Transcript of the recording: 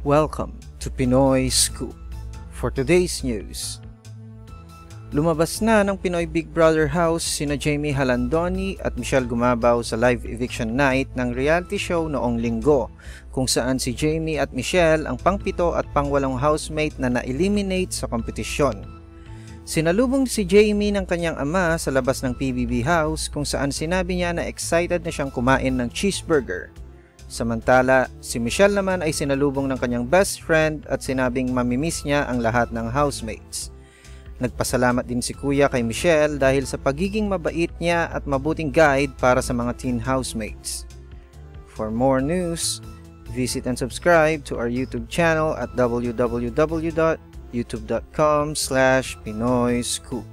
Welcome to Pinoy Scoop. For today's news, lumabas na ng Pinoy Big Brother house sina Jamie Halandoni at Michelle Gumabaw sa live eviction night ng reality show noong linggo, kung saan si Jamie at Michelle ang pang-7 at pang-8 housemate na na-eliminate sa kompetisyon. Sinalubong si Jamie ng kanyang ama sa labas ng PBB house, kung saan sinabi niya na excited na siyang kumain ng cheeseburger. Samantala, si Michelle naman ay sinalubong ng kanyang best friend at sinabing mamimiss niya ang lahat ng housemates. Nagpasalamat din si Kuya kay Michelle dahil sa pagiging mabait niya at mabuting guide para sa mga teen housemates. For more news, visit and subscribe to our YouTube channel at www.youtube.com/PinoyScoop.